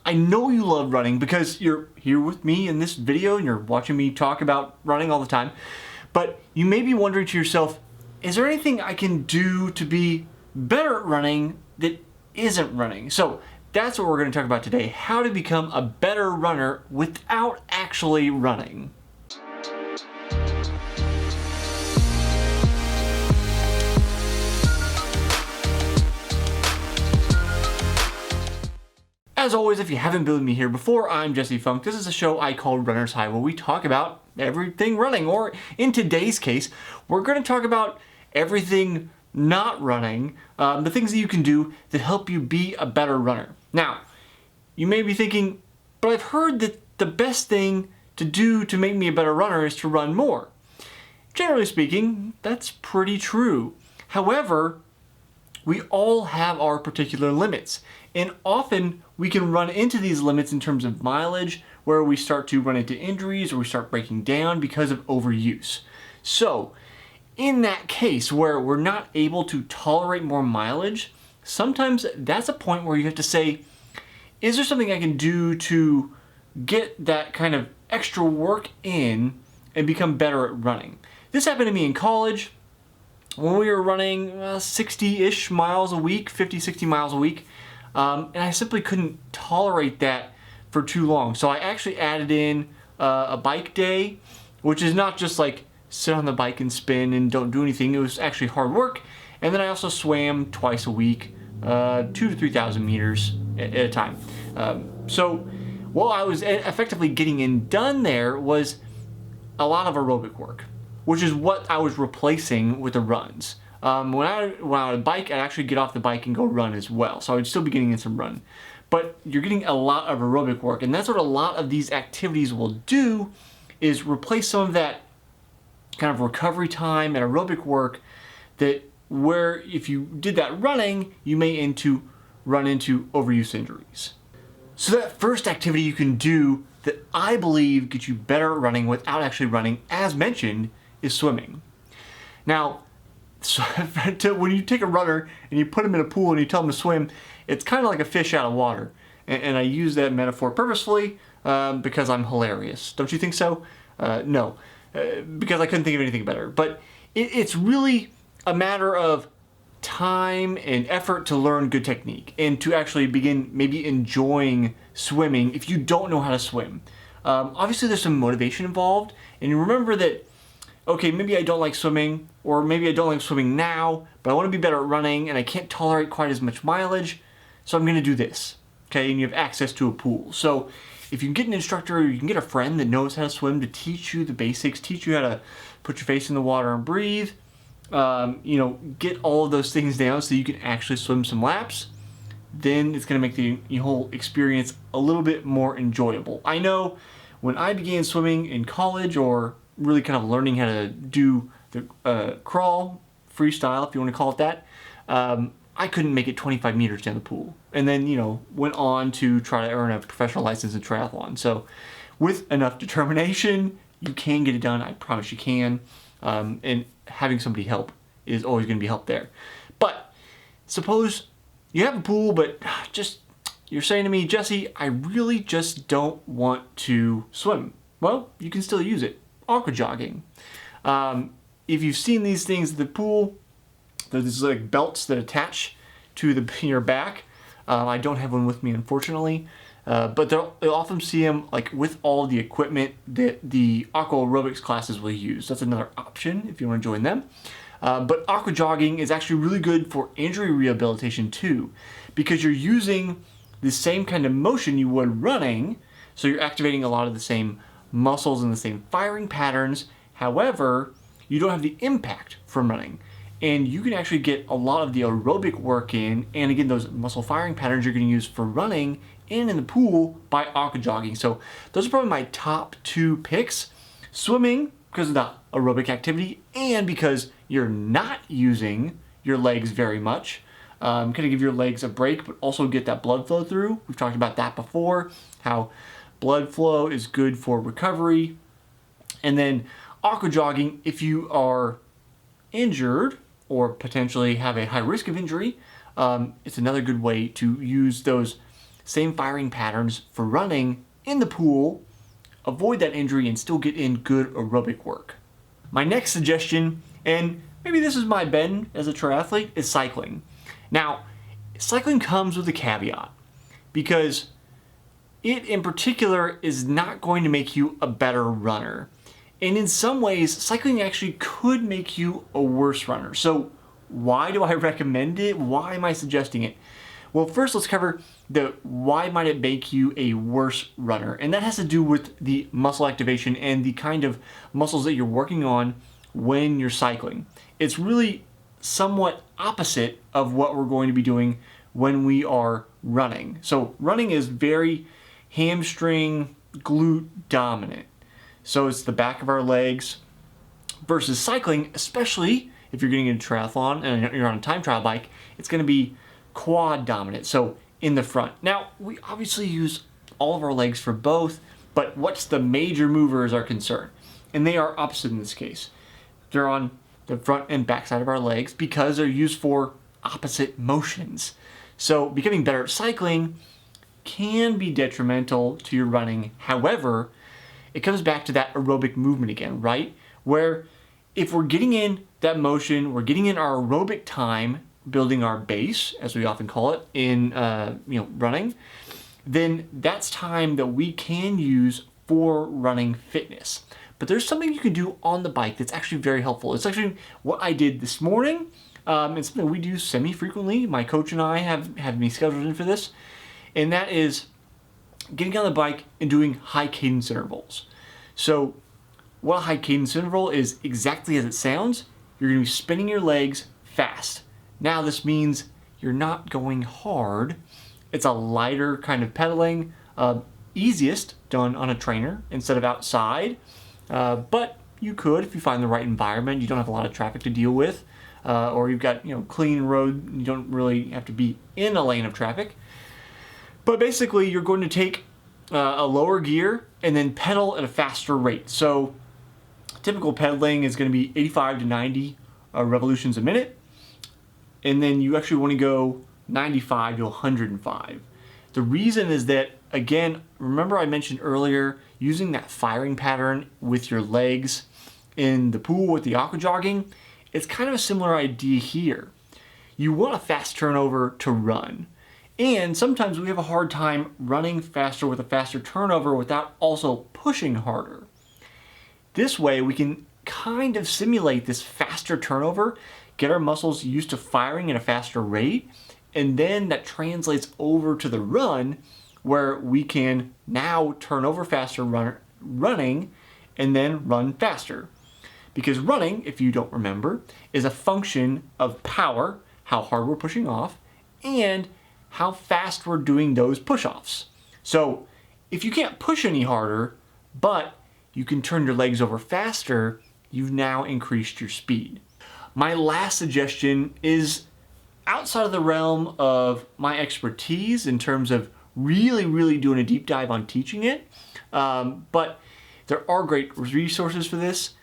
I know you love running because you're here with me in this video and you're watching me talk about running all the time. But you may be wondering to yourself, is there anything I can do to be better at running that isn't running? So that's what we're going to talk about today, how to become a better runner without actually running. As always, if you haven't been with me here before, I'm Jesse Funk. This is a show I call Runner's High, where we talk about everything running, or in today's case, we're going to talk about everything not running, the things that you can do that help you be a better runner. Now, you may be thinking, but I've heard that the best thing to do to make me a better runner is to run more. Generally speaking, that's pretty true. However, we all have our particular limits, and often we can run into these limits in terms of mileage, where we start to run into injuries or we start breaking down because of overuse. So, in that case where we're not able to tolerate more mileage, sometimes that's a point where you have to say, is there something I can do to get that kind of extra work in and become better at running? This happened to me in college when we were running 60-ish miles a week, 50, 60 miles a week, and I simply couldn't tolerate that for too long. So I actually added in a bike day, which is not just like sit on the bike and spin and don't do anything. It was actually hard work. And then I also swam twice a week, 2,000 to 3,000 meters at a time. So what I was effectively getting done there was a lot of aerobic work, which is what I was replacing with the runs. When I on a bike, I'd actually get off the bike and go run as well. So I would still be getting in some run. But you're getting a lot of aerobic work, and that's what a lot of these activities will do, is replace some of that kind of recovery time and aerobic work that where if you did that running, you may run into overuse injuries. So that first activity you can do that I believe gets you better at running without actually running, as mentioned, is swimming. Now, so when you take a runner and you put them in a pool and you tell them to swim, it's kind of like a fish out of water. And I use that metaphor purposefully because I'm hilarious. Don't you think so? No, because I couldn't think of anything better. But it's really a matter of time and effort to learn good technique and to actually begin maybe enjoying swimming if you don't know how to swim. Obviously, there's some motivation involved. And you remember that, okay, maybe I don't like swimming, or maybe I don't like swimming now, but I want to be better at running and I can't tolerate quite as much mileage, so I'm going to do this. Okay, and you have access to a pool. So if you can get an instructor, or you can get a friend that knows how to swim to teach you the basics, teach you how to put your face in the water and breathe, get all of those things down so you can actually swim some laps, then it's going to make the whole experience a little bit more enjoyable. I know when I began swimming in college, or really kind of learning how to do the crawl, freestyle, if you want to call it that, I couldn't make it 25 meters down the pool. And then, went on to try to earn a professional license in triathlon. So with enough determination, you can get it done. I promise you can. And having somebody help is always going to be help there. But suppose you have a pool, but you're saying to me, Jesse, I really just don't want to swim. Well, you can still use it. Aqua jogging. If you've seen these things at the pool, there's these like belts that attach to your back. I don't have one with me, unfortunately, but you'll often see them like with all the equipment that the aqua aerobics classes will use. That's another option if you want to join them. But aqua jogging is actually really good for injury rehabilitation too, because you're using the same kind of motion you would running, so you're activating a lot of the same muscles and the same firing patterns. However, you don't have the impact from running, and you can actually get a lot of the aerobic work in, and again, those muscle firing patterns you're going to use for running and in the pool by aqua jogging. So those are probably my top two picks. Swimming, because of the aerobic activity, and because you're not using your legs very much. Kind of give your legs a break, but also get that blood flow through. We've talked about that before, how blood flow is good for recovery. And then aqua jogging, if you are injured or potentially have a high risk of injury, it's another good way to use those same firing patterns for running in the pool, avoid that injury, and still get in good aerobic work. My next suggestion, and maybe this is my bend as a triathlete, is cycling. Now, cycling comes with a caveat because it in particular is not going to make you a better runner. And in some ways, cycling actually could make you a worse runner. So why do I recommend it? Why am I suggesting it? Well, first let's cover the why might it make you a worse runner. And that has to do with the muscle activation and the kind of muscles that you're working on when you're cycling. It's really somewhat opposite of what we're going to be doing when we are running. So running is very hamstring, glute dominant. So it's the back of our legs versus cycling, especially if you're getting into triathlon and you're on a time trial bike, it's going to be quad dominant, so in the front. Now, we obviously use all of our legs for both, but what's the major mover is our concern. And they are opposite in this case. They're on the front and back side of our legs because they're used for opposite motions. So becoming better at cycling can be detrimental to your running. However, it comes back to that aerobic movement again, right? Where if we're getting in that motion, we're getting in our aerobic time, building our base, as we often call it, in running, then that's time that we can use for running fitness. But there's something you can do on the bike that's actually very helpful. It's actually what I did this morning. It's something we do semi-frequently. My coach and I have me scheduled in for this. And that is getting on the bike and doing high cadence intervals. So what a high cadence interval is exactly as it sounds. You're going to be spinning your legs fast. Now this means you're not going hard. It's a lighter kind of pedaling, easiest done on a trainer instead of outside. But you could if you find the right environment. You don't have a lot of traffic to deal with, or you've got clean road. You don't really have to be in a lane of traffic. But basically, you're going to take a lower gear and then pedal at a faster rate. So typical pedaling is going to be 85 to 90 revolutions a minute. And then you actually want to go 95 to 105. The reason is that, again, remember I mentioned earlier, using that firing pattern with your legs in the pool with the aqua jogging, it's kind of a similar idea here. You want a fast turnover to run. And sometimes we have a hard time running faster with a faster turnover without also pushing harder. This way we can kind of simulate this faster turnover, get our muscles used to firing at a faster rate, and then that translates over to the run where we can now turn over faster running and then run faster. Because running, if you don't remember, is a function of power, how hard we're pushing off, and how fast we're doing those push-offs. So if you can't push any harder, but you can turn your legs over faster, you've now increased your speed. My last suggestion is outside of the realm of my expertise in terms of really doing a deep dive on teaching it, but there are great resources for this,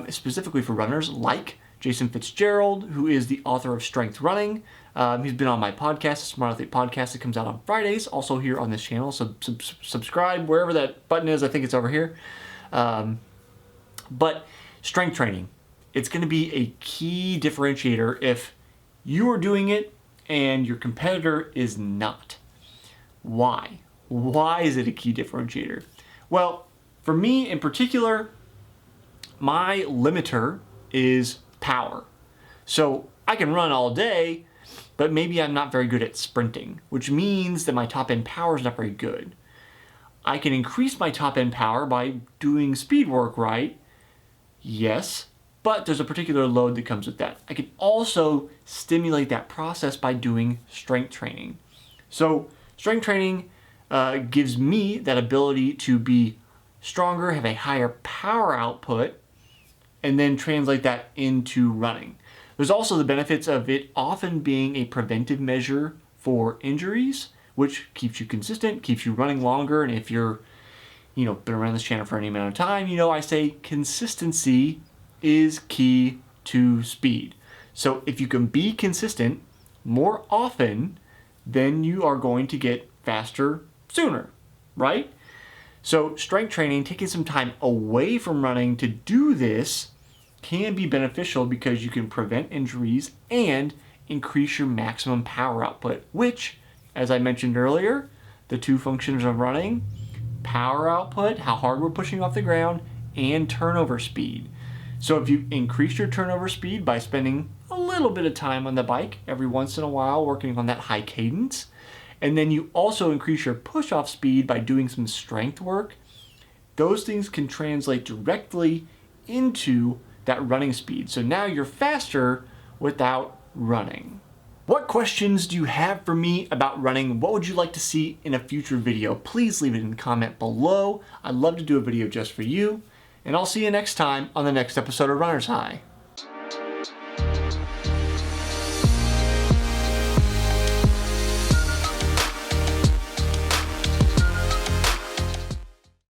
specifically for runners like Jason Fitzgerald, who is the author of Strength Running. He's been on my podcast, the Smart Athlete Podcast, that comes out on Fridays, also here on this channel. So subscribe wherever that button is. I think it's over here. But strength training, it's going to be a key differentiator if you are doing it and your competitor is not. Why? Why is it a key differentiator? Well, for me in particular, my limiter is power. So I can run all day, but maybe I'm not very good at sprinting, which means that my top end power is not very good. I can increase my top end power by doing speed work right, yes, but there's a particular load that comes with that. I can also stimulate that process by doing strength training. So strength training gives me that ability to be stronger, have a higher power output, and then translate that into running. There's also the benefits of it often being a preventive measure for injuries, which keeps you consistent, keeps you running longer. And if you're, been around this channel for any amount of time, I say consistency is key to speed. So if you can be consistent more often, then you are going to get faster sooner, right? So strength training, taking some time away from running to do this, can be beneficial because you can prevent injuries and increase your maximum power output, which, as I mentioned earlier, the two functions of running, power output, how hard we're pushing off the ground, and turnover speed. So if you increase your turnover speed by spending a little bit of time on the bike every once in a while, working on that high cadence, and then you also increase your push-off speed by doing some strength work, those things can translate directly into that running speed. So now you're faster without running. What questions do you have for me about running? What would you like to see in a future video? Please leave it in the comment below. I'd love to do a video just for you. And I'll see you next time on the next episode of Runner's High.